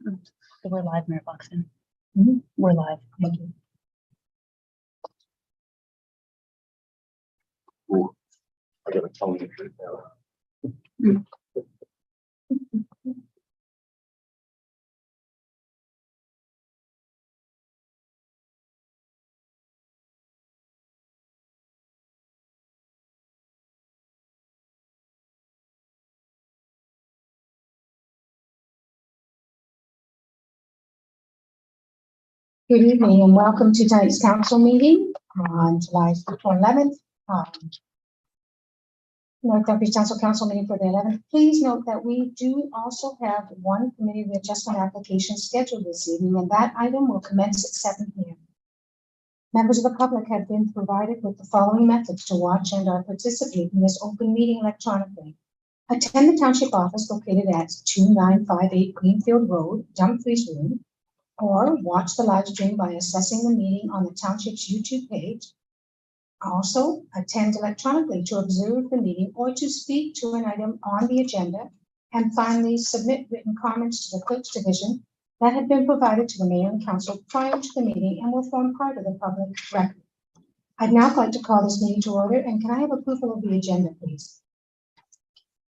We're live, Mayor Boxon. Mhm. We're live. Thank you. Ooh, I gotta tell you the truth now. Good evening and welcome to tonight's council meeting on July 11th. North Elbridge Council meeting for the 11th. Please note that we do also have one committee readjustment application scheduled this evening, and that item will commence at 7 p.m. Members of the public have been provided with the following methods to watch and/or participate in this open meeting electronically. Attend the township office located at 2958 Greenfield Road, Dumfries Room, or watch the live stream by accessing the meeting on the township's YouTube page. Also, attend electronically to observe the meeting or to speak to an item on the agenda. And finally, submit written comments to the clerk's division that have been provided to the mayor and council prior to the meeting and will form part of the public record. I'd now like to call this meeting to order, and can I have approval of the agenda, please?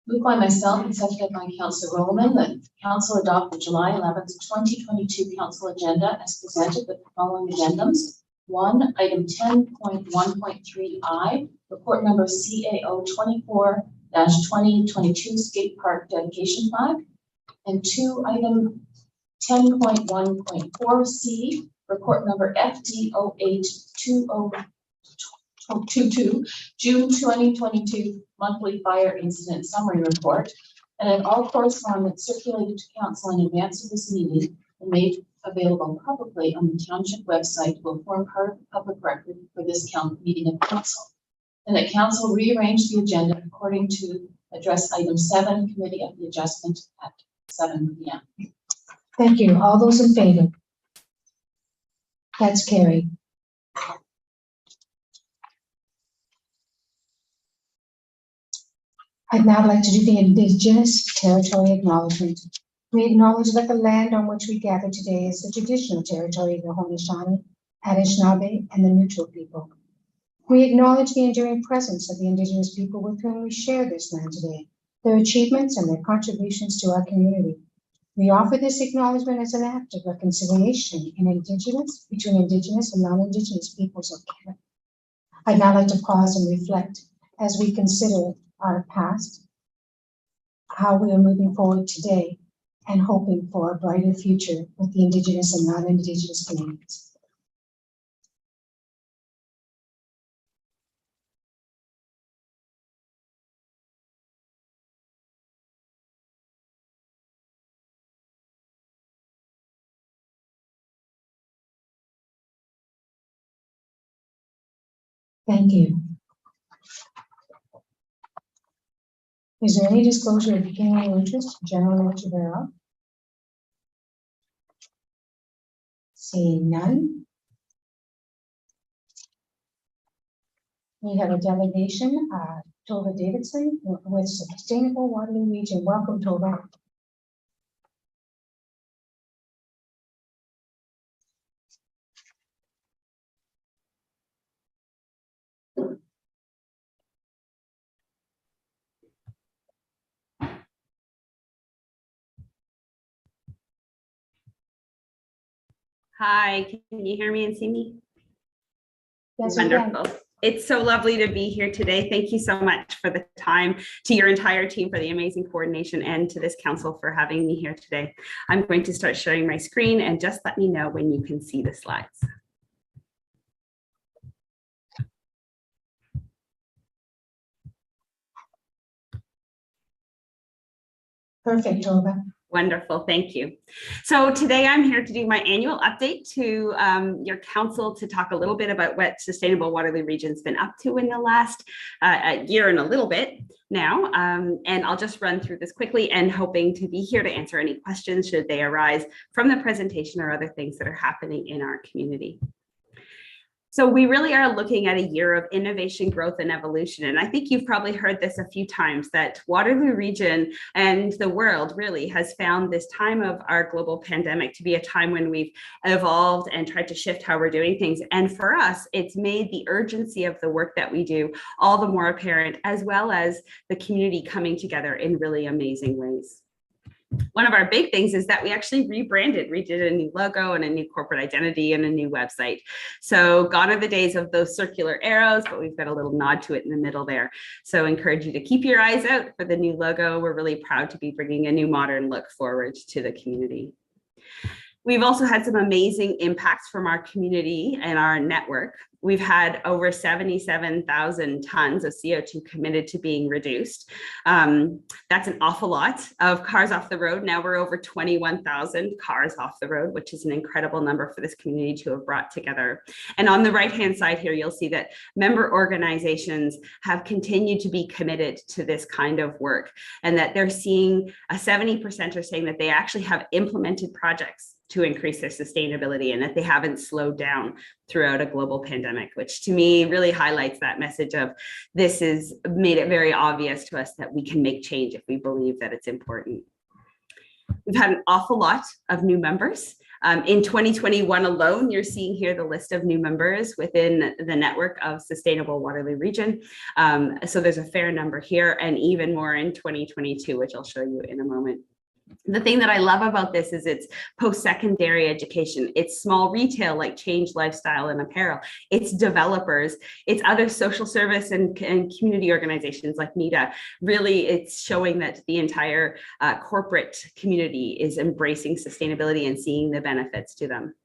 Moved by myself and seconded by Councillor Roman that Council adopt the July 11th, 2022 Council agenda as presented with the following addendums. 1, item 10.1.3I, report number CAO 24-2022 skate park dedication plaque. And 2, item 10.1.4C, report number FD08 2022, June 2022 monthly fire incident summary report, and in all correspondence circulated to council in advance of this meeting and made available publicly on the township website will form part of the public record for this meeting of council. And that council rearranged the agenda according to address item 7, committee of the adjustment at 7 p.m. Thank you. All those in favor? That's carried. I'd now like to do the Indigenous Territory Acknowledgement. We acknowledge that the land on which we gather today is the traditional territory of the Haudenosaunee, Anishinaabe, and the Neutral people. We acknowledge the enduring presence of the Indigenous people with whom we share this land today, their achievements and their contributions to our community. We offer this acknowledgement as an act of reconciliation between Indigenous and non-Indigenous peoples of Canada. I'd now like to pause and reflect as we consider our past, how we are moving forward today, and hoping for a brighter future with the Indigenous and non-Indigenous communities. Thank you. Is there any disclosure of pecuniary interest, general nature thereof? Seeing none. We have a delegation, Tova Davidson with Sustainable Waterloo Region. Welcome, Tova. Hi, can you hear me and see me? Yes, wonderful. It's so lovely to be here today. Thank you so much for the time, to your entire team for the amazing coordination, and to this council for having me here today. I'm going to start sharing my screen, and just let me know when you can see the slides. Perfect, Tova. Wonderful, thank you. So today I'm here to do my annual update to your council to talk a little bit about what Sustainable Waterloo Region's been up to in the last year and a little bit now. And I'll just run through this quickly and hoping to be here to answer any questions should they arise from the presentation or other things that are happening in our community. So we really are looking at a year of innovation, growth, and evolution. And I think you've probably heard this a few times, that Waterloo Region and the world really has found this time of our global pandemic to be a time when we've evolved and tried to shift how we're doing things. And for us, it's made the urgency of the work that we do all the more apparent, as well as the community coming together in really amazing ways. One of our big things is that we actually rebranded. We did a new logo and a new corporate identity and a new website. So gone are the days of those circular arrows, but we've got a little nod to it in the middle there. So encourage you to keep your eyes out for the new logo. We're really proud to be bringing a new modern look forward to the community. We've also had some amazing impacts from our community and our network. We've had over 77,000 tons of CO2 committed to being reduced. That's an awful lot of cars off the road. Now we're over 21,000 cars off the road, which is an incredible number for this community to have brought together. And on the right-hand side here, you'll see that member organizations have continued to be committed to this kind of work, and that they're seeing 70% are saying that they actually have implemented projects to increase their sustainability, and that they haven't slowed down throughout a global pandemic, which to me really highlights that message of this has made it very obvious to us that we can make change if we believe that it's important. We've had an awful lot of new members. In 2021 alone, you're seeing here the list of new members within the network of Sustainable Waterloo Region. So there's a fair number here, and even more in 2022, which I'll show you in a moment. The thing that I love about this is it's post-secondary education. It's small retail like Change Lifestyle and Apparel. It's developers. It's other social service and community organizations like NIDA. Really, it's showing that the entire corporate community is embracing sustainability and seeing the benefits to them.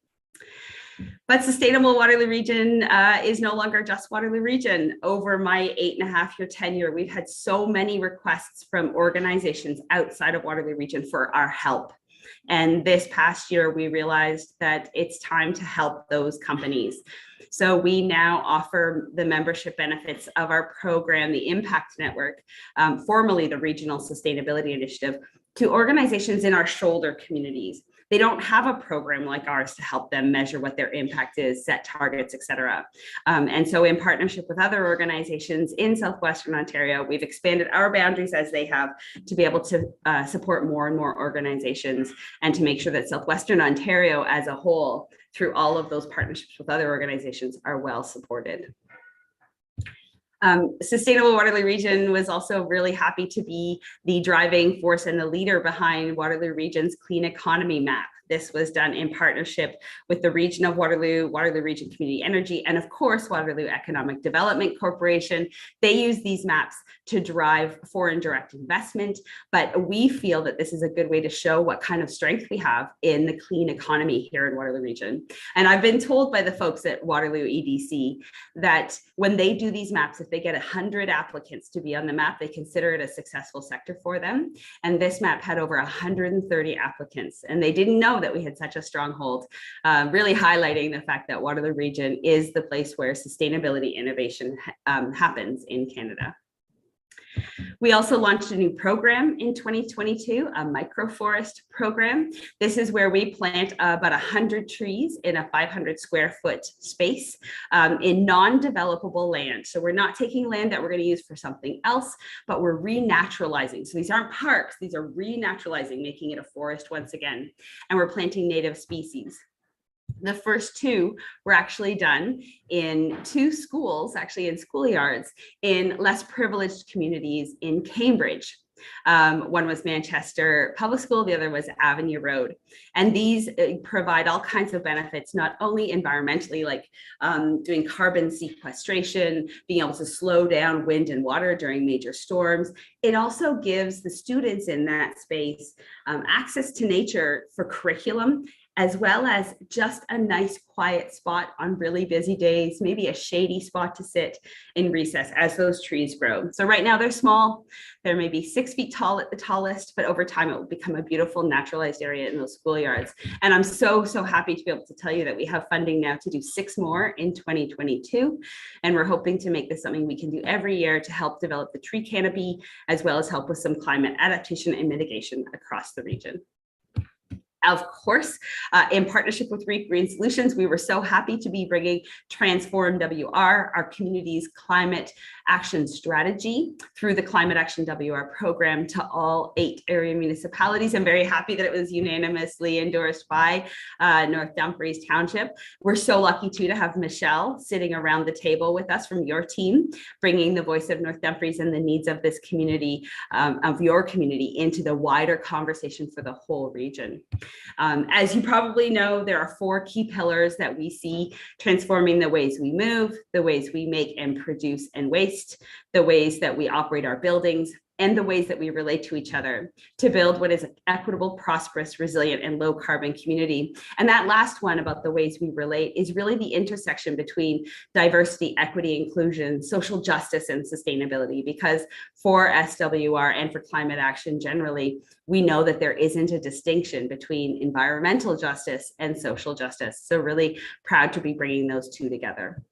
But Sustainable Waterloo Region is no longer just Waterloo Region. Over my 8.5-year tenure, we've had so many requests from organizations outside of Waterloo Region for our help. And this past year, we realized that it's time to help those companies. So we now offer the membership benefits of our program, the Impact Network, formerly the Regional Sustainability Initiative, to organizations in our shoulder communities. They don't have a program like ours to help them measure what their impact is, set targets, et cetera. And so in partnership with other organizations in Southwestern Ontario, we've expanded our boundaries as they have to be able to support more and more organizations, and to make sure that Southwestern Ontario as a whole, through all of those partnerships with other organizations, are well supported. Sustainable Waterloo Region was also really happy to be the driving force and the leader behind Waterloo Region's Clean Economy Map. This was done in partnership with the Region of Waterloo, Waterloo Region Community Energy, and of course, Waterloo Economic Development Corporation. They use these maps to drive foreign direct investment, but we feel that this is a good way to show what kind of strength we have in the clean economy here in Waterloo Region. And I've been told by the folks at Waterloo EDC that when they do these maps, if they get 100 applicants to be on the map, they consider it a successful sector for them. And this map had over 130 applicants, and they didn't know that we had such a stronghold, really highlighting the fact that Waterloo Region is the place where sustainability innovation happens in Canada. We also launched a new program in 2022, a Microforest program. This is where we plant about 100 trees in a 500 square foot space in non-developable land. So we're not taking land that we're going to use for something else, but we're renaturalizing. So these aren't parks, these are renaturalizing, making it a forest once again. And we're planting native species. The first two were actually done in 2 schools, actually in schoolyards, in less privileged communities in Cambridge. One was Manchester Public School, the other was Avenue Road. And these provide all kinds of benefits, not only environmentally, like doing carbon sequestration, being able to slow down wind and water during major storms. It also gives the students in that space access to nature for curriculum, as well as just a nice quiet spot on really busy days, maybe a shady spot to sit in recess as those trees grow. So right now they're small, they're maybe 6 feet tall at the tallest, but over time it will become a beautiful naturalized area in those schoolyards. And I'm so happy to be able to tell you that we have funding now to do 6 more in 2022. And we're hoping to make this something we can do every year to help develop the tree canopy, as well as help with some climate adaptation and mitigation across the region. Of course, in partnership with Rebrand Solutions, we were so happy to be bringing TransformWR, our community's climate action strategy, through the Climate Action WR program to all 8 area municipalities. I'm very happy that it was unanimously endorsed by North Dumfries Township. We're so lucky too to have Michelle sitting around the table with us from your team, bringing the voice of North Dumfries and the needs of this community, of your community, into the wider conversation for the whole region. As you probably know, there are 4 key pillars that we see transforming the ways we move, the ways we make and produce and waste, the ways that we operate our buildings, and the ways that we relate to each other to build what is an equitable, prosperous, resilient, and low carbon community. And that last one about the ways we relate is really the intersection between diversity, equity, inclusion, social justice, and sustainability. Because for SWR and for climate action generally, we know that there isn't a distinction between environmental justice and social justice. So really proud to be bringing those 2 together.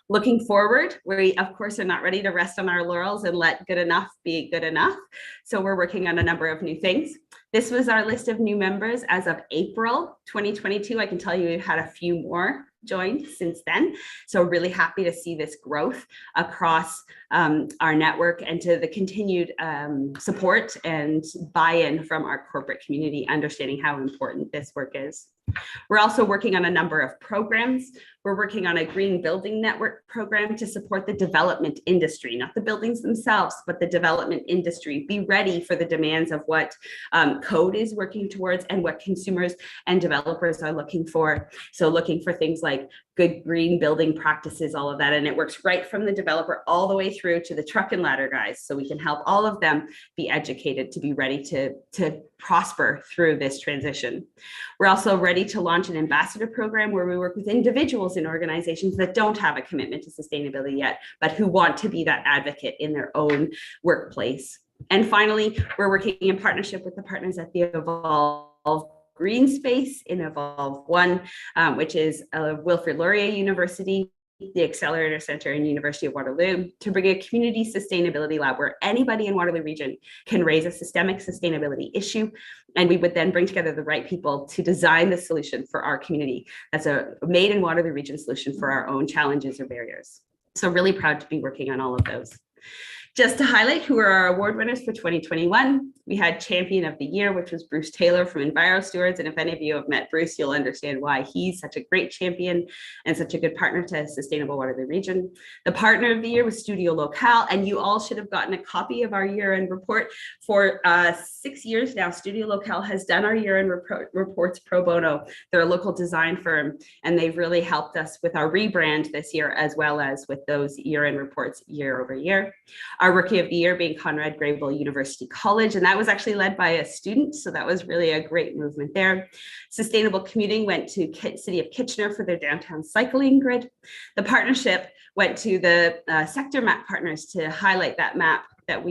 Looking forward, we of course are not ready to rest on our laurels and let good enough be good enough. So we're working on a number of new things. This was our list of new members as of April 2022. I can tell you we've had a few more joined since then. So really happy to see this growth across our network and to the continued support and buy-in from our corporate community, understanding how important this work is. We're also working on a number of programs. We're working on a green building network program to support the development industry, not the buildings themselves, but the development industry. Be ready for the demands of what code is working towards and what consumers and developers are looking for. So looking for things like good green building practices, all of that. And it works right from the developer all the way through to the truck and ladder guys. So we can help all of them be educated to be ready to prosper through this transition. We're also ready to launch an ambassador program where we work with individuals in organizations that don't have a commitment to sustainability yet, but who want to be that advocate in their own workplace. And finally, we're working in partnership with the partners at the Evolve Green Space in Evolve 1, which is Wilfrid Laurier University, the Accelerator Center and University of Waterloo, to bring a community sustainability lab where anybody in Waterloo region can raise a systemic sustainability issue. And we would then bring together the right people to design the solution for our community. That's a made in Waterloo region solution for our own challenges or barriers. So really proud to be working on all of those. Just to highlight who are our award winners for 2021, we had Champion of the Year, which was Bruce Taylor from EnviroStewards. And if any of you have met Bruce, you'll understand why he's such a great champion and such a good partner to Sustainable Waterloo Region. The Partner of the Year was Studio Locale, and you all should have gotten a copy of our year-end report. For 6 years now, Studio Locale has done our year-end reports pro bono. They're a local design firm, and they've really helped us with our rebrand this year, as well as with those year-end reports year over year. Our Rookie of the Year being Conrad Grebel University College, and that was actually led by a student, so that was really a great movement there. Sustainable Commuting went to City of Kitchener for their downtown cycling grid. The partnership went to the sector map partners to highlight that map that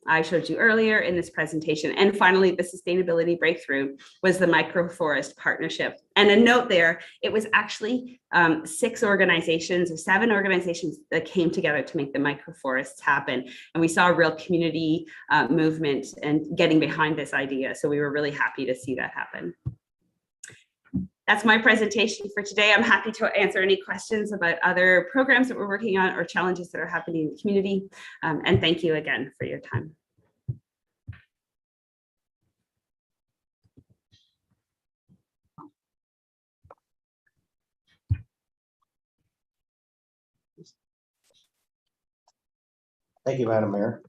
I showed you earlier in this presentation. And finally, the sustainability breakthrough was the Microforest partnership. And a note there, it was actually 6 organizations or 7 organizations that came together to make the Microforests happen. And we saw a real community movement and getting behind this idea. So we were really happy to see that happen. That's my presentation for today. I'm happy to answer any questions about other programs that we're working on or challenges that are happening in the community. And thank you again for your time. Thank you, Madam Mayor.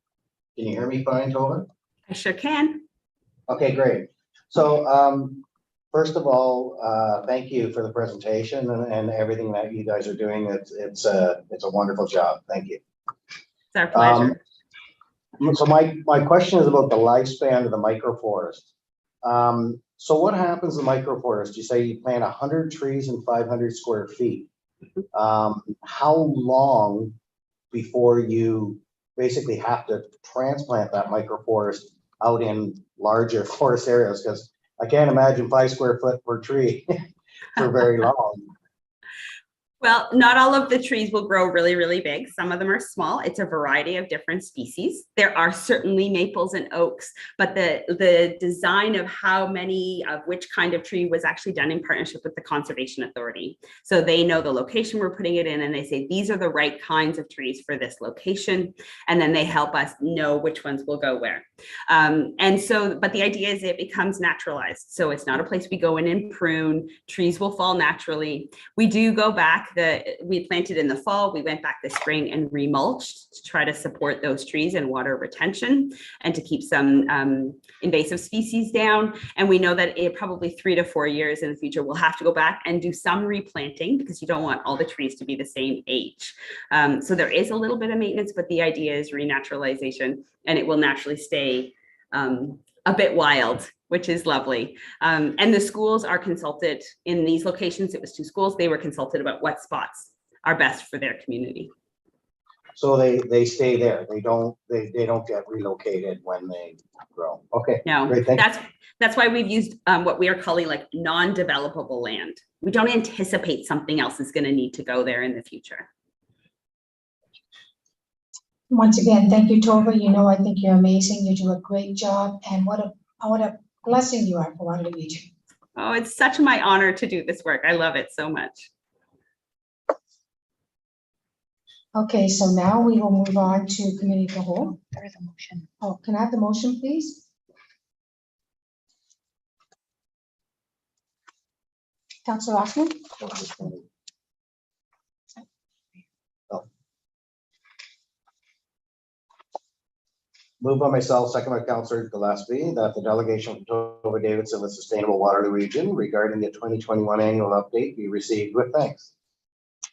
Can you hear me fine, Tova? I sure can. Okay, great. So first of all, thank you for the presentation and everything that you guys are doing. It's a wonderful job. Thank you. It's our pleasure. So my question is about the lifespan of the microforest. So what happens in the microforest? You say you plant 100 trees in 500 square feet. How long before you basically have to transplant that microforest out in larger forest areas? Because I can't imagine 5 square foot per tree for very long. Well, not all of the trees will grow really, really big. Some of them are small. It's a variety of different species. There are certainly maples and oaks, but the design of how many of which kind of tree was actually done in partnership with the Conservation Authority. So they know the location we're putting it in, and they say, these are the right kinds of trees for this location. And then they help us know which ones will go where. And so, but the idea is it becomes naturalized. So it's not a place we go in and prune. Trees will fall naturally. We do go back. We planted in the fall, we went back this spring and remulched to try to support those trees and water retention and to keep some invasive species down. And we know that it probably 3 to 4 years in the future, we'll have to go back and do some replanting because you don't want all the trees to be the same age. So there is a little bit of maintenance, but the idea is renaturalization, and it will naturally stay a bit wild, which is lovely. And the schools are consulted in these locations. It was 2 schools. They were consulted about what spots are best for their community. So they stay there. They don't get relocated when they grow. Okay. No, Great, thank you. that's why we've used what we are calling like non-developable land. We don't anticipate something else is going to need to go there in the future. Once again, thank you, Tova. You know, I think you're amazing. You do a great job, and what a blessing you are for Waterloo Region. Oh, it's such my honor to do this work. I love it so much. Okay, so now we will move on to committee of the whole. There is a motion. Oh, can I have the motion, please? Councillor Osman? Moved by myself, second by Councillor Gillespie, that the delegation from Tova Davidson with Sustainable Waterloo Region regarding the 2021 annual update be received with thanks.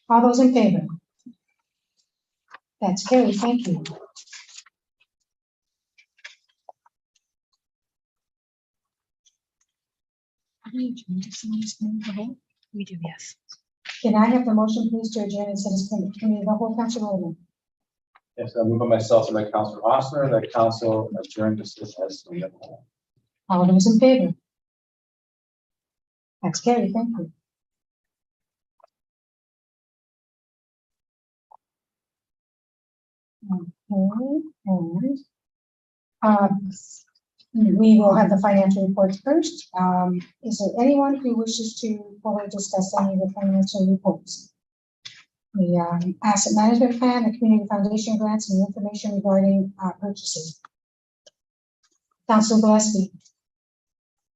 All those in favor? That's carried. Thank you. We do, yes. Can I have the motion, please, to adjourn and send us to committee of the whole, Councillor Rowland? Yes, I move by myself and by Councillor Osmer that council adjourn to sit as committee of the whole. All those in favor? That's carried. Thank you. Okay, and we will have the financial reports first. Is there anyone who wishes to fully discuss any of the financial reports? The asset management plan, the community foundation grants, and the information regarding purchases. Councillor Gillespie.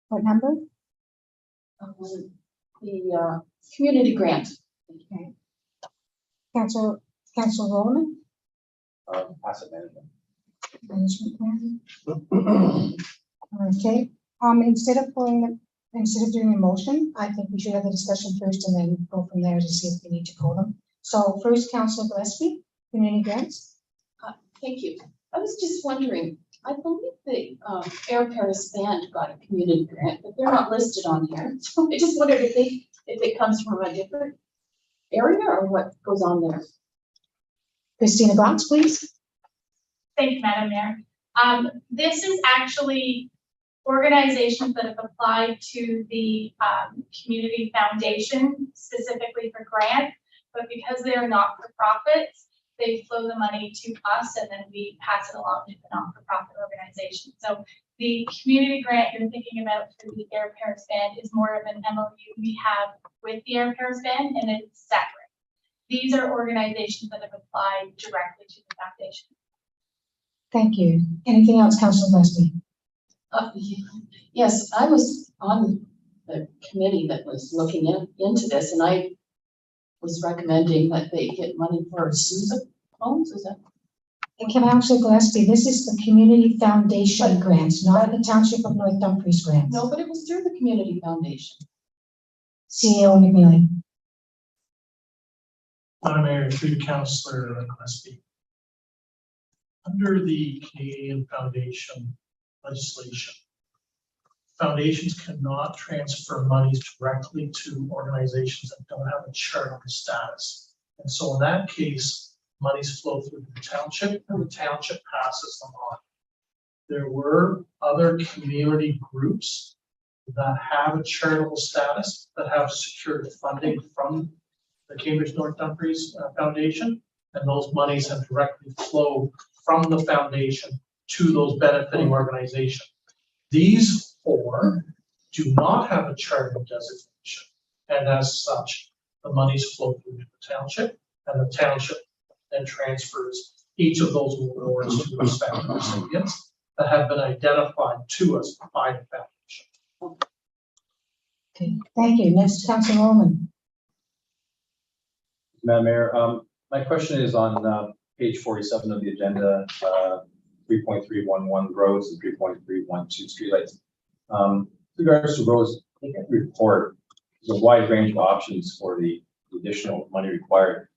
What number? The community grant. Okay. Councillor Rowland. Asset management. Management plan. Okay, instead of doing a motion, I think we should have a discussion first and then go from there to see if we need to call them. So first, Councillor Gillespie, community grants. Thank you. I was just wondering, I believe the Air Paris band got a community grant, but they're not listed on here. So I just wondered if it comes from a different area or what goes on there. Christina Bronx, please. Thank you, Madam Mayor. This is actually organizations that have applied to the Community Foundation specifically for grant, but because they are not-for-profits, they flow the money to us and then we pass it along to the not-for-profit organization. So the community grant you're thinking about for the Air Paris Band is more of an MOU we have with the Air Paris Band, and it's separate. These are organizations that have applied directly to the foundation. Thank you. Anything else, Councillor Gillespie? Yes, I was on the committee that was looking into this, and I was recommending that they get money for Sousa homes. Is that? Councillor Gillespie, this is the Community Foundation grants, not the Township of North Dumfries grants. No, but it was through the Community Foundation. CEO McMillan. Madam Mayor, through Councillor Gillespie. Under the Canadian Foundation legislation, foundations cannot transfer monies directly to organizations that don't have a charitable status. And so in that case, monies flow through the township and the township passes them on. There were other community groups that have a charitable status that have secured funding from the Cambridge North Dumfries Foundation, and those monies have directly flowed from the foundation to those benefiting organizations. These four do not have a charitable designation, and as such, the monies flow through to the township, and the township then transfers each of those awards to the respective recipients that have been identified to us by the foundation. Okay, thank you. Next, Councillor Roman. Madam Mayor, my question is on page 47 of the agenda, 3.311 roads and 3.312 streetlights. With regards to roads, I think I report there's a wide range of options for the additional money required.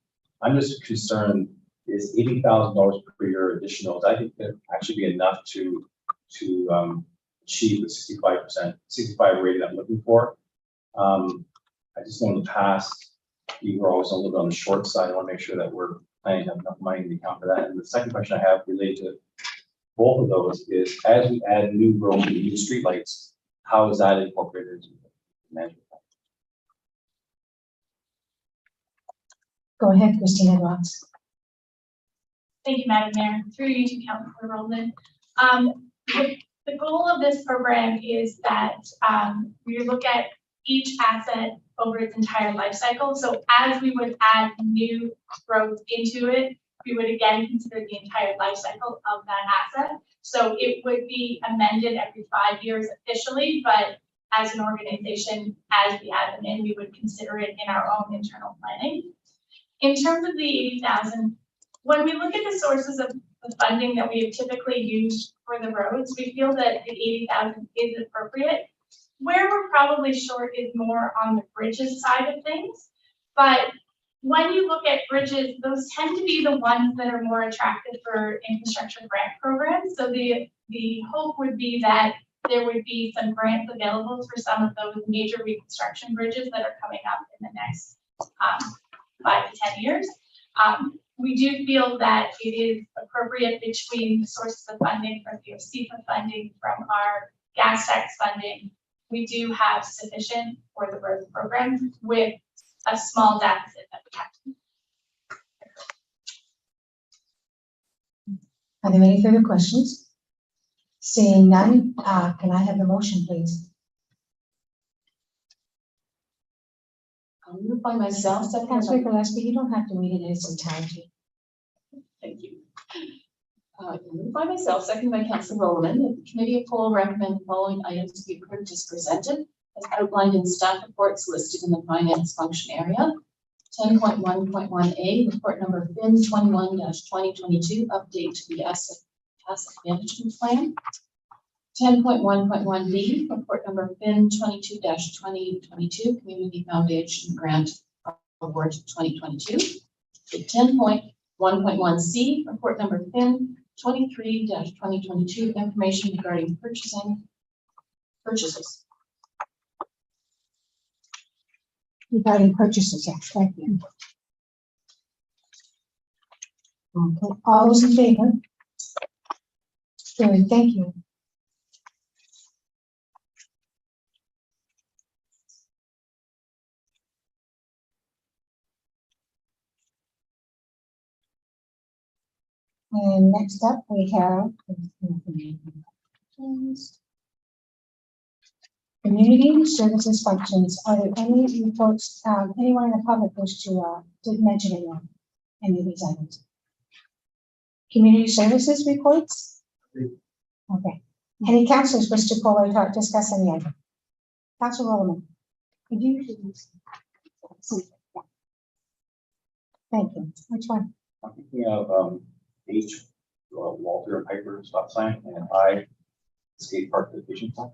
I'm just concerned, is $80,000 per year additional? I think that actually be enough to achieve the 65% rating I'm looking for. I just know in the past, we were always a little bit on the short side. I want to make sure that we're planning to have enough money to account for that. And the second question I have related to both of those is, as we add new roads and new streetlights, how is that incorporated into the management plan? Go ahead, Christina Ross. Thank you, Madam Mayor. Through you to Councillor Roland. The goal of this program is that we look at each asset over its entire life cycle. So as we would add new roads into it, we would again consider the entire life cycle of that asset. So it would be amended every 5 years officially, but as an organization, as we add them in, we would consider it in our own internal planning. In terms of the 80,000, when we look at the sources of the funding that we have typically used for the roads, we feel that the 80,000 is appropriate. Where we're probably short is more on the bridges side of things. But when you look at bridges, those tend to be the ones that are more attractive for infrastructure grant programs. So the hope would be that there would be some grants available for some of those major reconstruction bridges that are coming up in the next 5 to 10 years. We do feel that it is appropriate between the sources of funding from the OCFA funding, from our gas tax funding. We do have sufficient for the road program with a small deficit that we have. Are there any further questions? Seeing none, can I have the motion, please? I'll move by myself, second. Councillor Gillespie, you don't have to read it in its entirety. Thank you. Moved by myself, second by Councillor Rowland, that the committee of whole recommend the following items to be approved as presented, as outlined in staff reports listed in the finance function area. 10.1.1A, report number FIN 21-2022, update to the asset management plan. 10.1.1B, report number FIN 22-2022, Community Foundation Grant Award 2022. 10.1.1C, report number FIN 23-2022, information regarding purchases. Regarding purchases, yes, thank you. Okay, all those in favor? Carried, thank you. And next up, we have community services functions. Are there any reports, anyone in the public wish to mention any of these items? Community services reports? Okay. Any councillors wish to pull or talk, discuss any item? Councillor Roman, could you? Thank you. Which one? I'm thinking of H, Walter and Piper stop sign, and I, skate park division sign.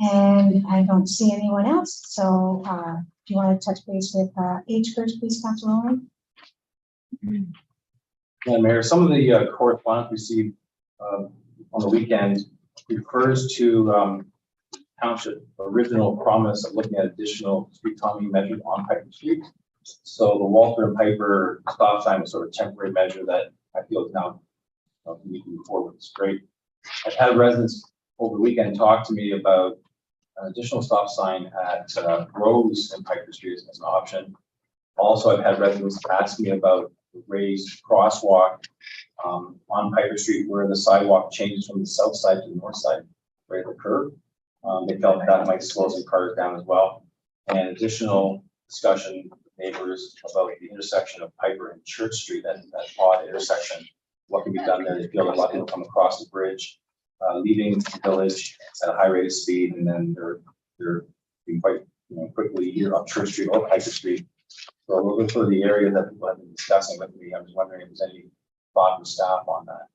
And I don't see anyone else. So do you want to touch base with H first, please, Councillor Roman? Madam Mayor, some of the correspondence received on the weekend refers to township original promise of looking at additional street calming measures on Piper Street. So the Walter and Piper stop sign was sort of temporary measure that I feel is now moving forward. It's great. I've had residents over the weekend talk to me about an additional stop sign at Rose and Piper Street as an option. Also, I've had residents ask me about the raised crosswalk on Piper Street where the sidewalk changes from the south side to the north side, right at the curb. They felt that might slow some cars down as well. And additional discussion with neighbors about the intersection of Piper and Church Street, that odd intersection. What can be done there? They feel that a lot of people come across the bridge, leaving the village at a high rate of speed, and then they're being quite quickly either up Church Street or Piper Street. So looking for the area that people have been discussing with me, I was wondering if there's any thought from staff on that.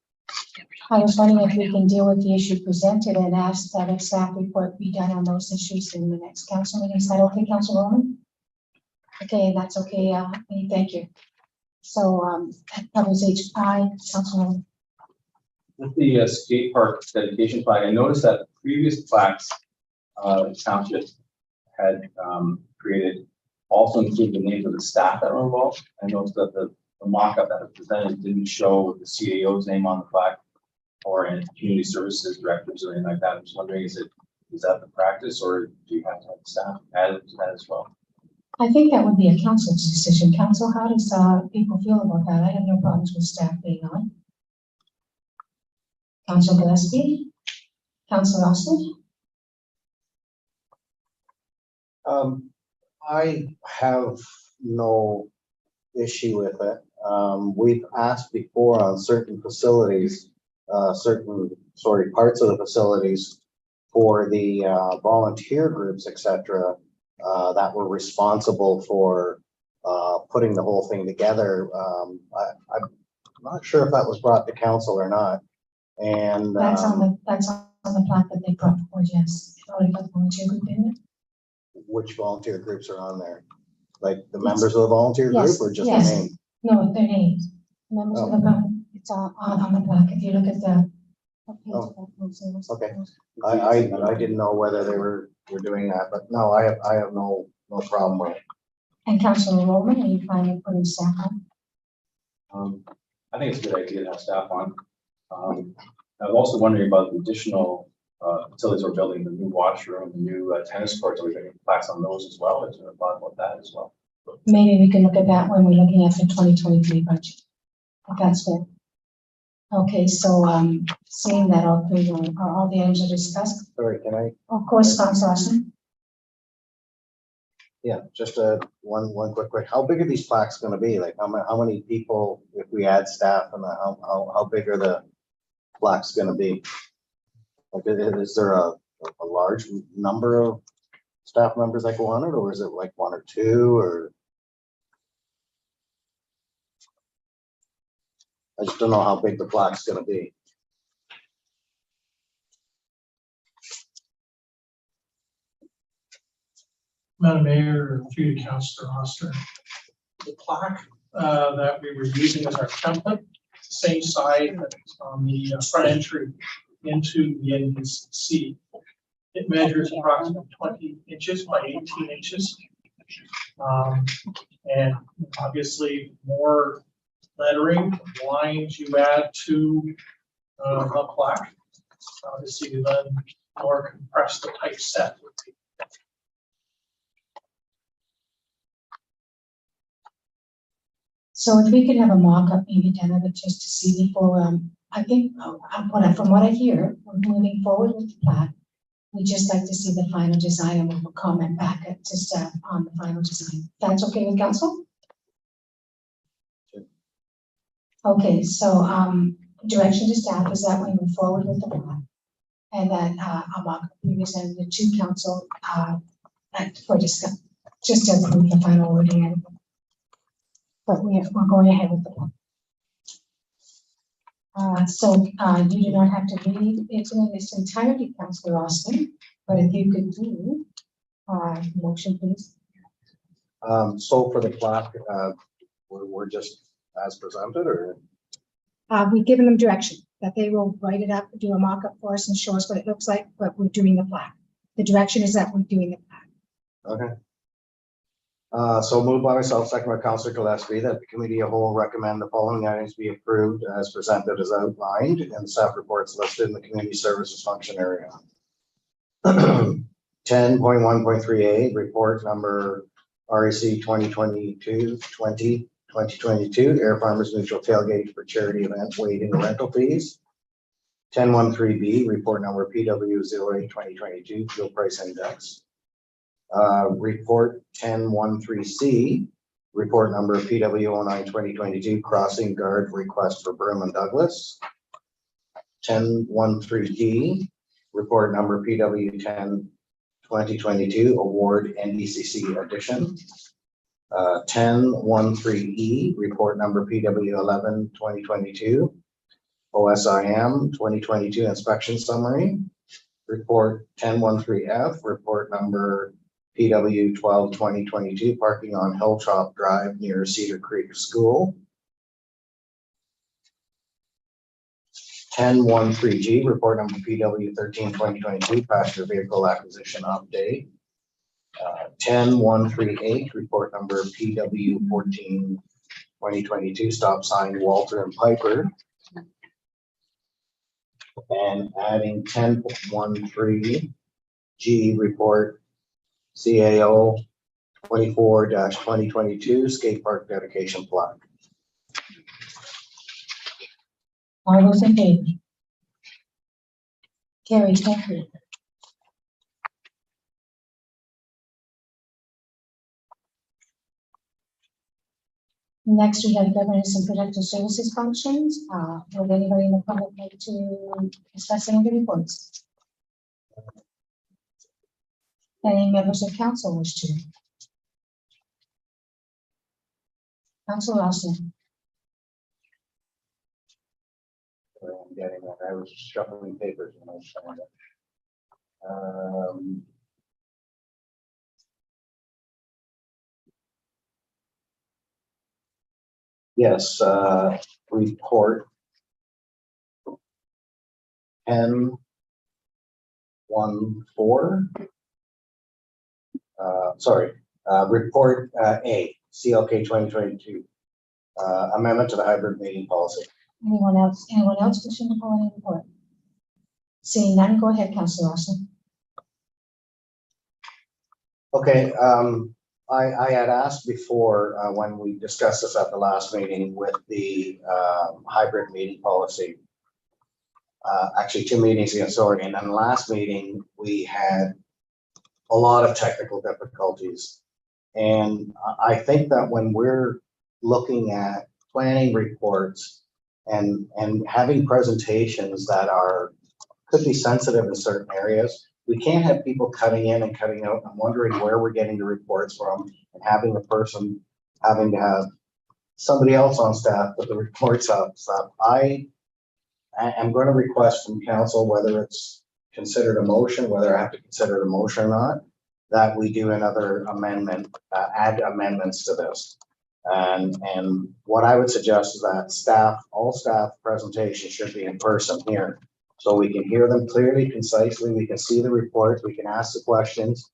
I was wondering if we can deal with the issue presented and ask that a staff report be done on those issues in the next council meeting. Is that okay, Council Roman? Okay, that's okay. Thank you. So that covers HI, Council Roman. With the skate park dedication plaque, I noticed that the previous plaques the township had created also include the names of the staff that were involved. I noticed that the mock-up that was presented didn't show the CAO's name on the plaque or any community services directors or anything like that. I'm just wondering, is that the practice, or do you have to have the staff added to that as well? I think that would be a council's decision. Council, how does people feel about that? I have no problems with staff being on. Council Gillespie? Council Austin? I have no issue with it. We've asked before on certain facilities, parts of the facilities for the volunteer groups, etc., that were responsible for putting the whole thing together. I'm not sure if that was brought to council or not. And That's on the plaque that they brought forward, yes. Probably got the volunteer group in it. which volunteer groups are on there? Like the members of the volunteer group Yes, or just the yes. name? No, their names. Members of the group, it's on the plaque. If you look at the. Okay. I didn't know whether they were doing that, but no, I have no problem with it. And Councilor Roman, are you planning on putting staff on? I think it's a good idea to have staff on. I was also wondering about the additional facilities we're building, the new washroom, the new tennis courts. Are we going to plaques on those as well? Is there a thought about that as well? Maybe we can look at that when we're looking at the 2023 budget. If that's fair. Okay, so seeing that all three all the items are discussed. Sorry, can I? Of course, Councilor Austin. Yeah, just one quick. How big are these plaques going to be? Like how many people, if we add staff, and how big are the plaques going to be? Like, is there a large number of staff members that go on it, or is it like one or two, or? I just don't know how big the plaque's going to be. Madam Mayor, through to Councillor Oster. The plaque that we were using as our template, it's the same side that's on the front entry into the NDC. It measures approximately 20 inches by 18 inches. And obviously more lettering, lines you add to the plaque, obviously then more compressed the typeset would be. So if we could have a mock-up maybe done of it just to see before, I think from what I hear, we're moving forward with the plaque. We just like to see the final design and we'll comment back to staff on the final design. That's okay with council? Okay, so direction to staff is that we move forward with the plaque and that a mock-up be presented to council for discussion, just to approve the final wording. But we're going ahead with the plan. So you do not have to read it in its entirety, Councillor Austin, but if you could do motion, please. So for the plaque, we're just as presented, or? We've given them direction that they will write it up, do a mock-up for us and show us what it looks like, but we're doing the plaque. The direction is that we're doing the plaque. Okay. So moved by myself, second by Councillor Gillespie, that the committee of whole recommend the following items be approved as presented as outlined in the staff reports listed in the community services function area. 10.1.3A, report number REC 2022, Air Farmers Mutual Tailgate for Charity Event Waiving the Rental Fees. 10.13B, report number PW08 2022, Fuel Price Index. Report 10.13C, report number PW09 2022, Crossing Guard Request for Berlin Douglas. 10.13D, report number PW10 2022, Award NDCC Edition. 10.13E, report number PW11 2022, OSIM 2022 Inspection Summary. Report 10.13F, report number PW12 2022, Parking on Hilltop Drive near Cedar Creek School. 10.13G, report number PW13 2022, Passenger Vehicle Acquisition Update. 10.13H, report number PW14 2022, Stop Sign Walter and Piper. And adding 10.13G, report CAO 24-2022, Skate Park Dedication Plaque. All those in favor? Carried, thank you. Next, we have governance and productive services functions. Would anybody in the public like to discuss any of the reports? Any members of council wish to? Councilor Austin. I'm getting that. I was shuffling papers when I was saying that. Yes, report 10.14. Report A, CLK 2022, amendment to the hybrid meeting policy. Anyone else wishing to call any report? Seeing none, go ahead, Councilor Austin. Okay, I had asked before when we discussed this at the last meeting with the hybrid meeting policy. Actually, 2 meetings ago, sorry, and then the last meeting we had a lot of technical difficulties. And I think that when we're looking at planning reports and having presentations that could be sensitive in certain areas, we can't have people cutting in and cutting out and wondering where we're getting the reports from, and having the person having to have somebody else on staff put the reports up. So I am going to request from council, whether it's considered a motion, whether I have to consider it a motion or not, that we do another amendment, add amendments to this. And what I would suggest is that all staff presentations should be in person here, so we can hear them clearly, concisely, we can see the reports, we can ask the questions,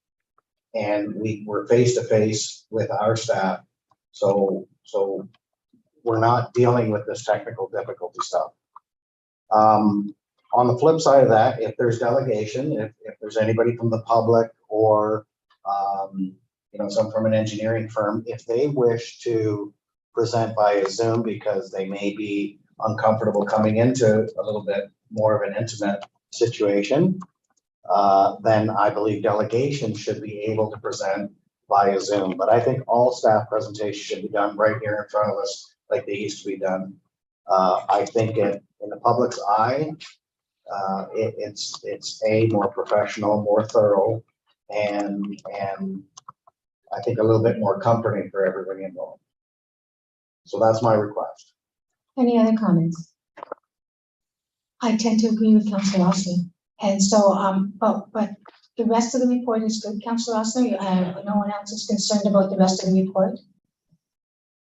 and we're face to face with our staff. So we're not dealing with this technical difficulty stuff. On the flip side of that, if there's delegation, if there's anybody from the public or some from an engineering firm, if they wish to present via Zoom because they may be uncomfortable coming into a little bit more of an intimate situation, then I believe delegation should be able to present via Zoom. But I think all staff presentations should be done right here in front of us like they used to be done. I think in the public's eye, it's more professional, more thorough, and I think a little bit more comforting for everybody involved. So that's my request. Any other comments? I tend to agree with Councilor Austin. And so, but the rest of the report is good, Councilor Austin. No one else is concerned about the rest of the report,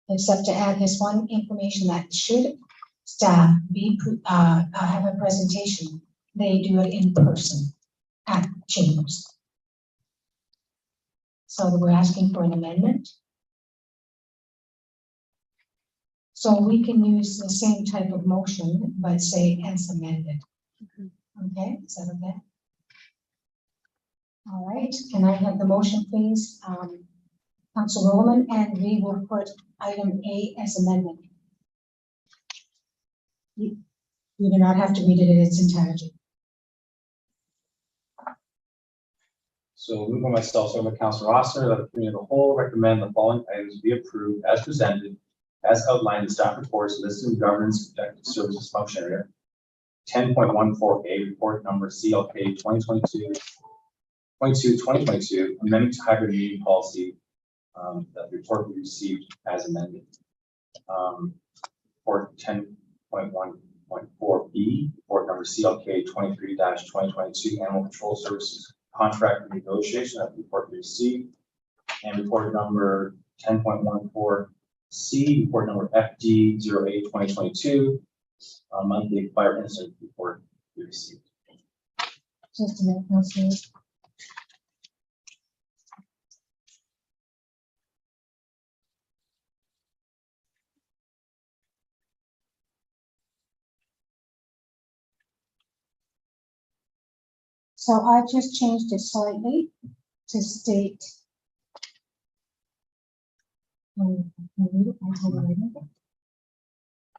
except to add this one information that should staff have a presentation, they do it in person at chambers. So we're asking for an amendment. So we can use the same type of motion, but say as amended. Okay, is that okay? All right, can I have the motion, please? Council Rowland, and we will put item A as amendment. You do not have to read it in its entirety. So moved by myself, second by Councilor Rossner, that the committee of the whole recommend the following items be approved as presented, as outlined in staff reports listed in governance protective services function area. 10.14A report number CLK 2022, amendment to hybrid meeting policy. That the report we received as amended. Report 10.1.4B, report number CLK 23-2022 animal control services contract negotiation that the report we received, and report number 10.14C, report number FD 08-2022, monthly fire incident report we received. Just a minute, Councilor. So I've just changed it slightly to state.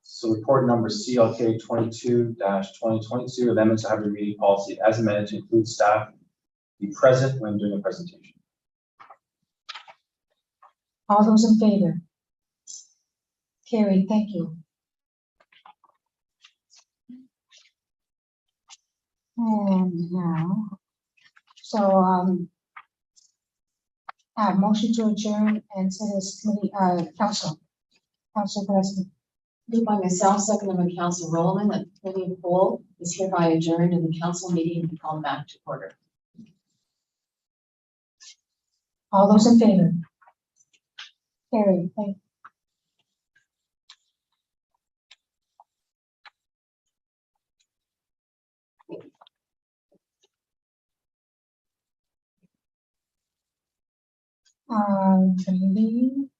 So report number CLK 22-2022, amendments to hybrid meeting policy as amended to include staff be present when doing a presentation. All those in favor? Carried, thank you. And now, so, motion to adjourn and set as committee, council Gillespie. Moved by myself, seconded by Council Rowland, that the committee of the whole is hereby adjourned and the council meeting be called back to order. All those in favor? Carried, thank you.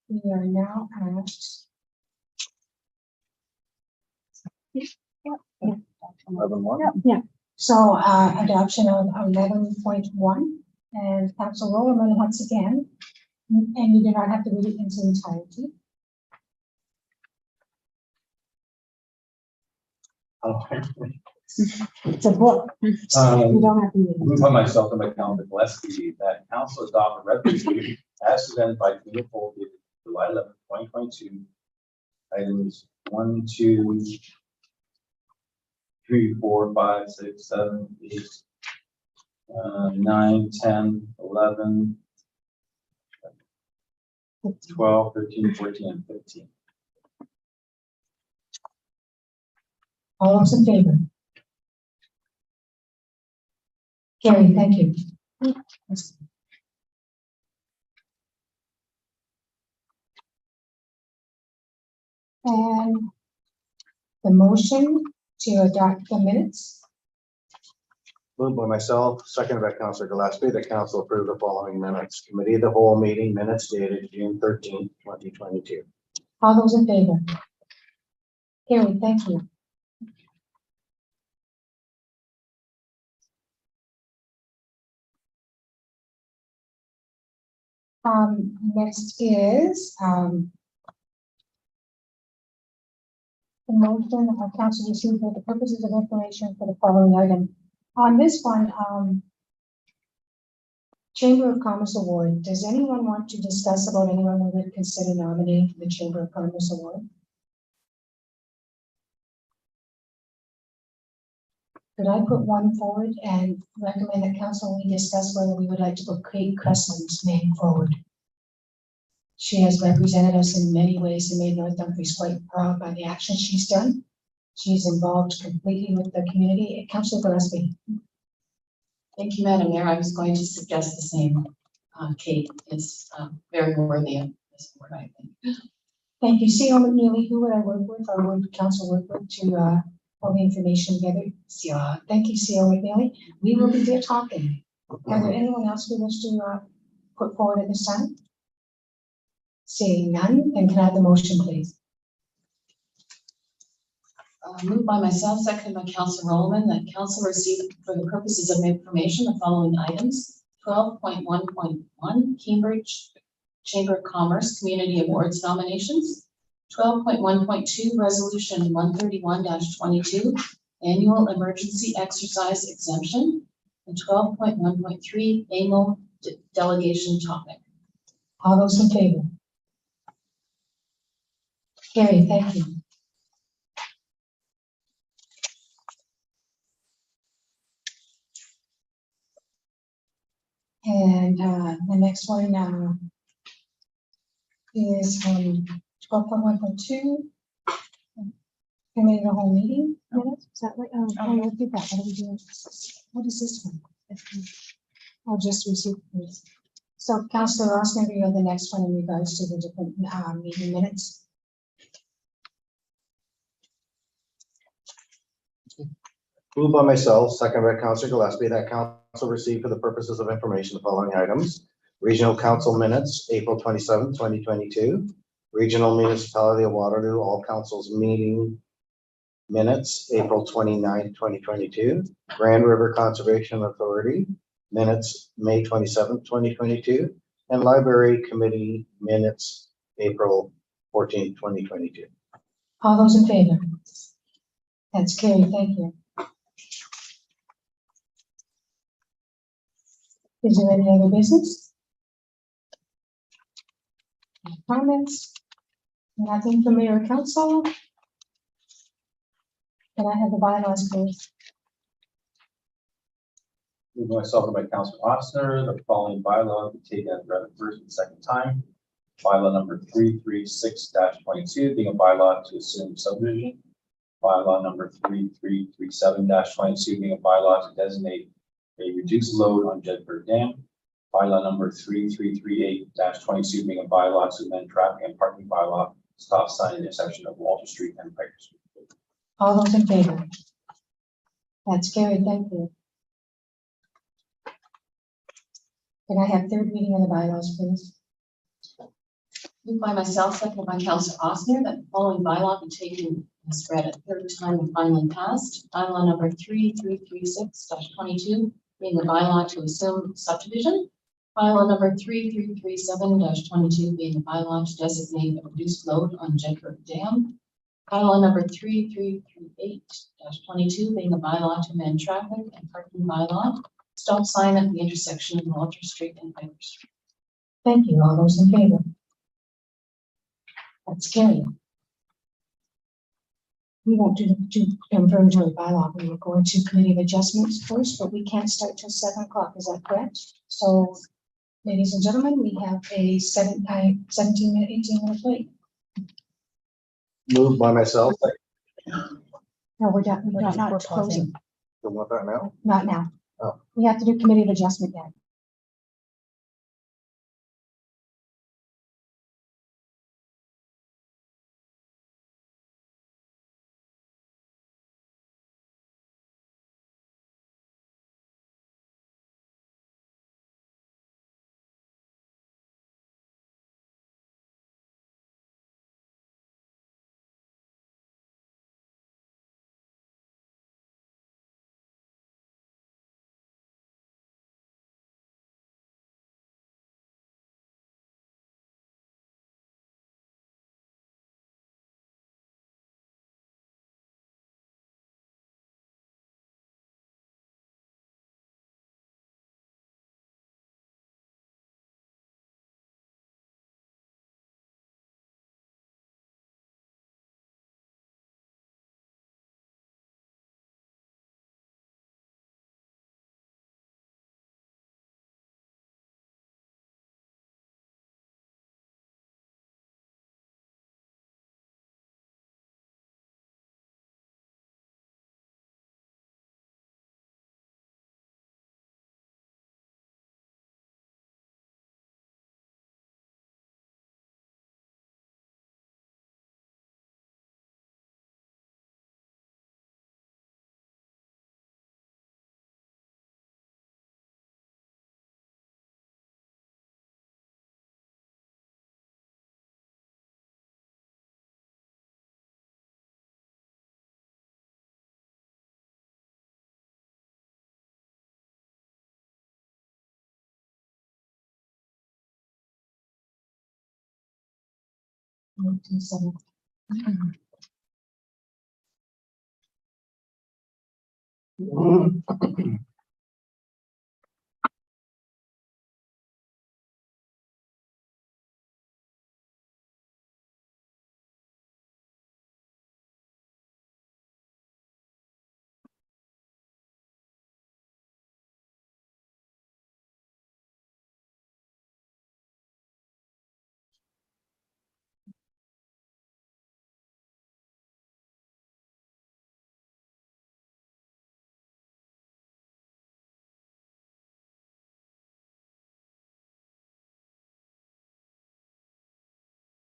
We are now at. Yeah. So, adoption of 11.1 and Council Rowland once again, and you do not have to read it in its entirety. It's a book. You don't have to read it. Moved by myself and by Councilor Gillespie that council adopt a resolution as presented by committee of the whole dated July 11, 2022. Items 1, 2, 3, 4, 5, 6, 7, 8, 9, 10, 11, 12, 13, 14, and 15. All those in favor? Carrie, thank you. And the motion to adopt the minutes. Moved by myself, seconded by Councilor Gillespie, that council approve the following minutes. Committee of the whole meeting minutes dated June 13, 2022. All those in favor? Carrie, thank you. Next is, the motion of council received for the purposes of information for the following item. On this one, Chamber of Commerce Award, does anyone want to discuss about anyone we would consider nominating for the Chamber of Commerce Award? Could I put one forward and recommend that council we discuss whether we would like to put Kate Cressman's name forward? She has represented us in many ways and made North Dumfries quite proud by the action she's done. She's involved completely with the community. Councilor Gillespie. Thank you, Madam Mayor. I was going to suggest the same. Kate is very worthy of this award, I think. Thank you. CEO McNeely, who would I work with or would council work with to pull the information together? Thank you, CEO McNeely. We will be there talking. Are there anyone else who wish to put forward at this time? Seeing none, then can I have the motion, please? Moved by myself, seconded by Councilor Rowland, that council receive for the purposes of information the following items. 12.1.1 Cambridge Chamber of Commerce Community Awards nominations, 12.1.2 Resolution 131-22 Annual Emergency Exercise Exemption, and 12.1.3 AMO Delegation Topic. All those in favor? Carrie, thank you. And the next one is 12.1.2. Committee of the whole meeting minutes, is that right? What did that? What do we do? What is this one? I'll just receive this. So Councillor Ross, maybe you're the next one in regards to the different meeting minutes. Moved by myself, second by Councillor Gillespie, that council received for the purposes of information the following items. Regional Council minutes, April 27th, 2022. Regional Municipality of Waterloo, all councils meeting minutes, April 29th, 2022. Grand River Conservation Authority minutes, May 27th, 2022. And Library Committee minutes, April 14th, 2022. All those in favor? That's carried, thank you. Is there any other business? Any comments? Nothing from Mayor or Council? Can I have the bylaws, please? Moved by myself and by Councillor Ossner, the following bylaw be taken as read the first and second time. Bylaw number 336-22 being a bylaw to assume subdivision. Bylaw number 3337-22 being a bylaw to designate a reduced load on Jedburgh Dam. Bylaw number 3338-22 being a bylaw to amend traffic and parking bylaw, stop sign intersection of Walter Street and Piper Street. All those in favor? That's carried, thank you. Can I have third reading of the bylaws, please? Moved by myself, seconded by Councillor Ossner, that the following bylaw be taken as read a third time and finally passed. Bylaw number 3336-22 being a bylaw to assume subdivision. Bylaw number 3337-22 being a bylaw to designate a reduced load on Jedburgh Dam. Bylaw number 3338-22 being a bylaw to amend traffic and parking bylaw, stop sign at the intersection of Walter Street and Piper Street. Thank you. All those in favor? That's carried. We won't do the confirmatory bylaw. We will go into committee of adjustments first, but we can't start till 7 o'clock. Is that correct? So, ladies and gentlemen, we have a 17-minute, 18-minute break. Moved by myself. No, we're done. We're not closing. Don't want that now? Not now. Oh. We have to do committee of adjustment yet. 127.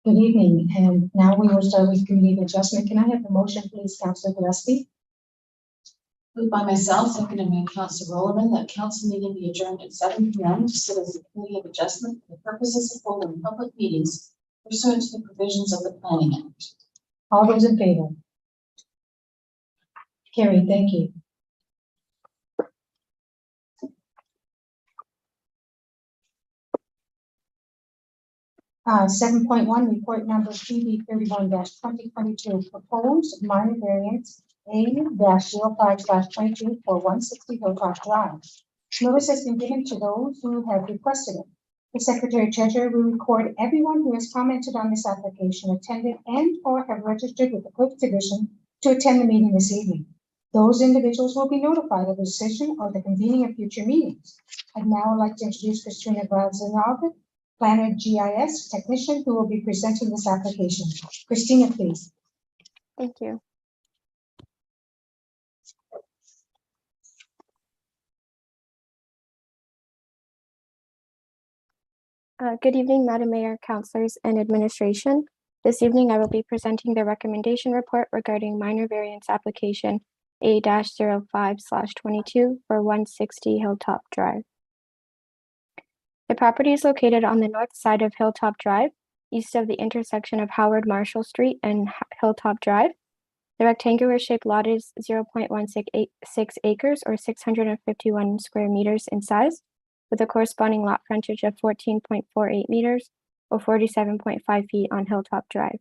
Good evening, and now we will start with committee adjustment. Can I have the motion, please, Councillor Gillespie? Moved by myself, seconded by Councillor Rowland, that council meeting be adjourned at 7 p.m. to sit as a committee of adjustment for the purposes of holding public meetings pursuant to the provisions of the Planning Act. All those in favor? Carried, thank you. Seven point one, report number PB 31-2022, proposed minor variance A-05/22 for 160 Hilltop Drive. Notice has been given to those who have requested it. The Secretary Treasurer will record everyone who has commented on this application, attended and or have registered with the Clerk's Division to attend the meeting this evening. Those individuals will be notified of the decision or the convening of future meetings. I'd now like to introduce Christina Grazanov, Planner GIS Technician, who will be presenting this application. Christina, please. Thank you. Good evening, Madam Mayor, Councilors, and Administration. This evening, I will be presenting the recommendation report regarding minor variance application A-05/22 for 160 Hilltop Drive. The property is located on the north side of Hilltop Drive, east of the intersection of Howard Marshall Street and Hilltop Drive. The rectangular shaped lot is 0.166 acres or 651 square meters in size, with a corresponding lot frontage of 14.48 meters or 47.5 feet on Hilltop Drive.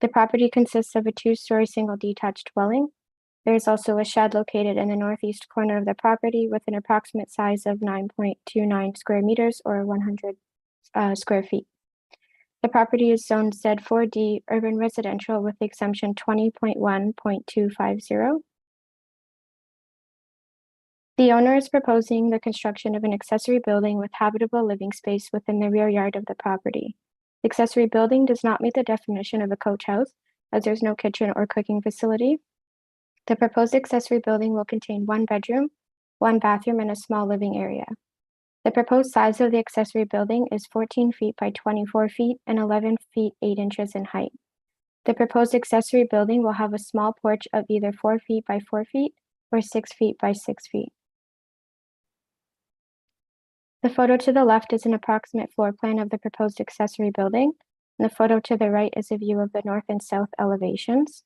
The property consists of a two-story single detached dwelling. There is also a shed located in the northeast corner of the property with an approximate size of 9.29 square meters or 100 square feet. The property is zoned Z4D urban residential with exemption 20.1.250. The owner is proposing the construction of an accessory building with habitable living space within the rear yard of the property. The accessory building does not meet the definition of a coach house, as there's no kitchen or cooking facility. The proposed accessory building will contain one bedroom, one bathroom, and a small living area. The proposed size of the accessory building is 14 feet by 24 feet and 11 feet 8 inches in height. The proposed accessory building will have a small porch of either 4 feet by 4 feet or 6 feet by 6 feet. The photo to the left is an approximate floor plan of the proposed accessory building, and the photo to the right is a view of the north and south elevations.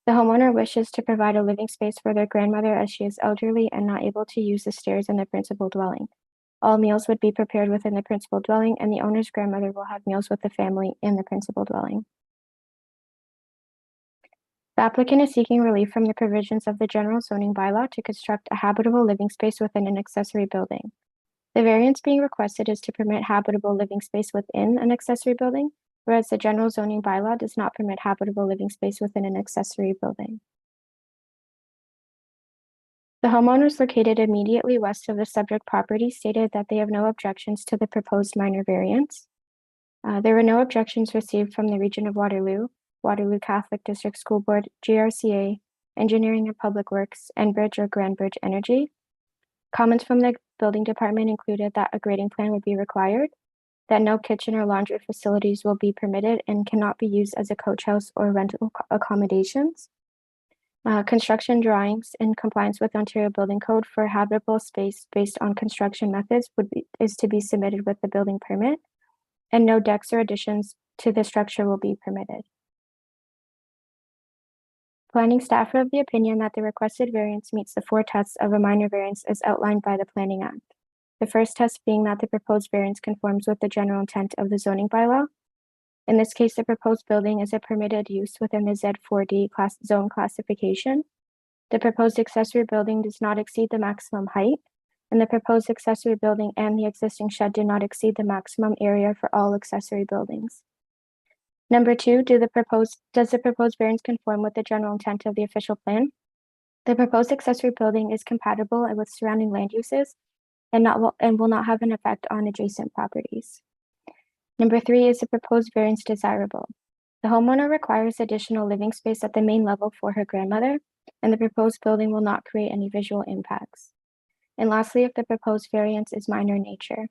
The homeowner wishes to provide a living space for their grandmother as she is elderly and not able to use the stairs in the principal dwelling. All meals would be prepared within the principal dwelling, and the owner's grandmother will have meals with the family in the principal dwelling. The applicant is seeking relief from the provisions of the general zoning bylaw to construct a habitable living space within an accessory building. The variance being requested is to permit habitable living space within an accessory building, whereas the general zoning bylaw does not permit habitable living space within an accessory building. The homeowners located immediately west of the subject property stated that they have no objections to the proposed minor variance. There were no objections received from the Region of Waterloo, Waterloo Catholic District School Board, GRCA, Engineering and Public Works, Enbridge or Grand Bridge Energy. Comments from the building department included that a grading plan would be required, that no kitchen or laundry facilities will be permitted and cannot be used as a coach house or rental accommodations. Construction drawings in compliance with Ontario Building Code for habitable space based on construction methods is to be submitted with the building permit, and no decks or additions to the structure will be permitted. Planning staff are of the opinion that the requested variance meets the 4 tests of a minor variance as outlined by the Planning Act. The first test being that the proposed variance conforms with the general intent of the zoning bylaw. In this case, the proposed building is a permitted use within the Z4D zone classification. The proposed accessory building does not exceed the maximum height, and the proposed accessory building and the existing shed do not exceed the maximum area for all accessory buildings. Number 2, does the proposed variance conform with the general intent of the official plan? The proposed accessory building is compatible with surrounding land uses and will not have an effect on adjacent properties. Number 3, is the proposed variance desirable? The homeowner requires additional living space at the main level for her grandmother, and the proposed building will not create any visual impacts. And lastly, if the proposed variance is minor in nature.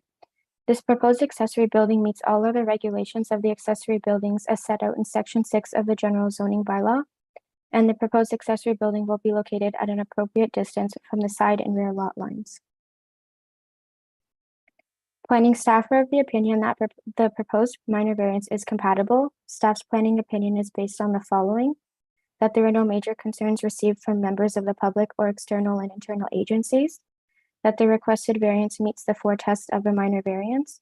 This proposed accessory building meets all other regulations of the accessory buildings as set out in Section 6 of the General Zoning Bylaw, and the proposed accessory building will be located at an appropriate distance from the side and rear lot lines. Planning staff are of the opinion that the proposed minor variance is compatible. Staff's planning opinion is based on the following: that there are no major concerns received from members of the public or external and internal agencies, that the requested variance meets the 4 tests of a minor variance,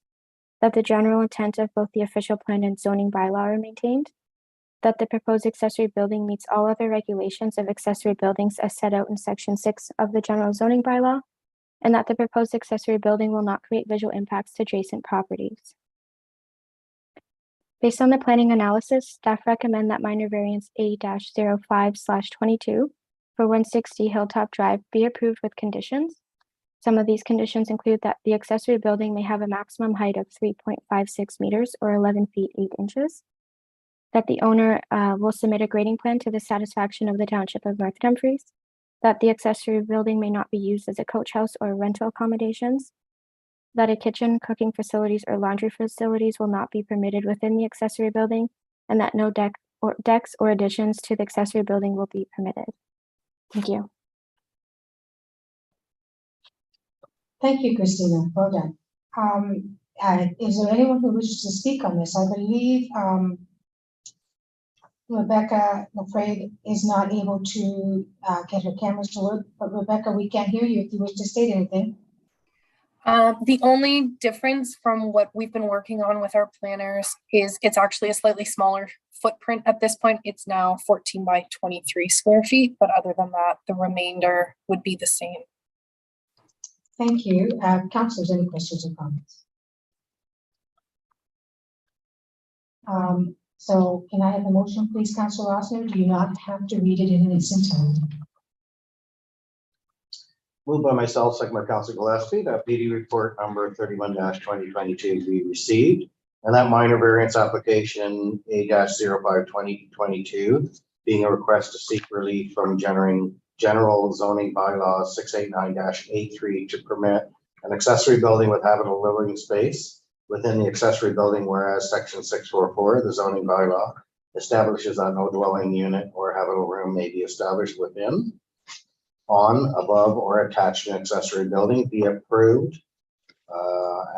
that the general intent of both the official plan and zoning bylaw are maintained, that the proposed accessory building meets all other regulations of accessory buildings as set out in Section 6 of the General Zoning Bylaw, and that the proposed accessory building will not create visual impacts to adjacent properties. Based on the planning analysis, staff recommend that minor variance A-05/22 for 160 Hilltop Drive be approved with conditions. Some of these conditions include that the accessory building may have a maximum height of 3.56 meters or 11 feet 8 inches, that the owner will submit a grading plan to the satisfaction of the Township of North Dumfries, that the accessory building may not be used as a coach house or rental accommodations, that a kitchen, cooking facilities, or laundry facilities will not be permitted within the accessory building, and that no decks or additions to the accessory building will be permitted. Thank you. Thank you, Christina. Well done. Is there anyone who wishes to speak on this? I believe Rebecca, I'm afraid, is not able to get her cameras to work. But Rebecca, we can't hear you if you wish to state anything. The only difference from what we've been working on with our planners is it's actually a slightly smaller footprint at this point. It's now 14 by 23 square feet, but other than that, the remainder would be the same. Thank you. Councilors, any questions or comments? So can I have a motion, please, Councilor Rossner? Do you not have to read it in its entirety? Moved by myself, second by Councilor Gillespie, that PD report number 31-2022 be received, and that minor variance application A-05-2022 being a request to seek relief from General Zoning Bylaw 689-A3 to permit an accessory building with habitable living space within the accessory building, whereas Section 644 of the zoning bylaw establishes that no dwelling unit or habitable room may be established within, on, above, or attached to an accessory building be approved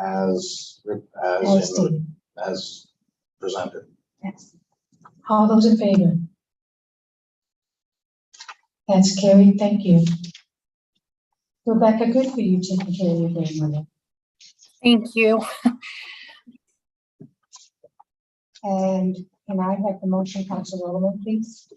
as presented. Yes. All those in favor? That's carried. Thank you. Rebecca, good for you taking care of your grandmother. Thank you. And can I have the motion, Councilor Rowland, please?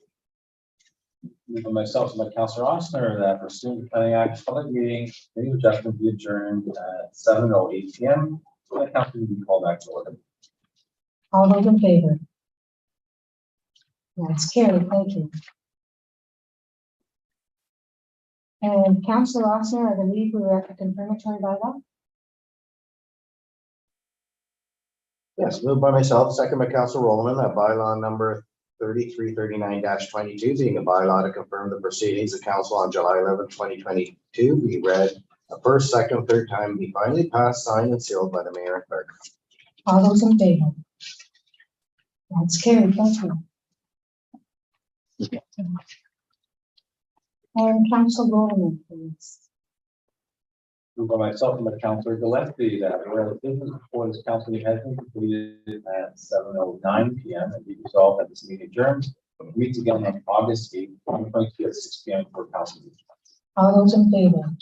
Moved by myself and by Councilor Ossner that pursuant to Planning Act, public meeting, any adjustment be adjourned at 7:08 p.m. So that council will be called back to order. All those in favor? That's carried. Thank you. And Councilor Ossner, I believe we were at the confirmatory bylaw. Yes, moved by myself, second by Councilor Rowland, that bylaw number 3339-22 being a bylaw to confirm the proceedings of council on July 11, 2022 be read a first, second, third time, be finally passed, signed, and sealed by the mayor and clerk. All those in favor? That's carried. Thank you. And Councilor Rowland, please. Moved by myself and by Councilor Gillespie that where the business before this council meeting has been completed at 7:09 p.m. and be resolved that this meeting adjourns. Meet again on August 8, 2022 at 6 p.m. for council meeting. All those in favor?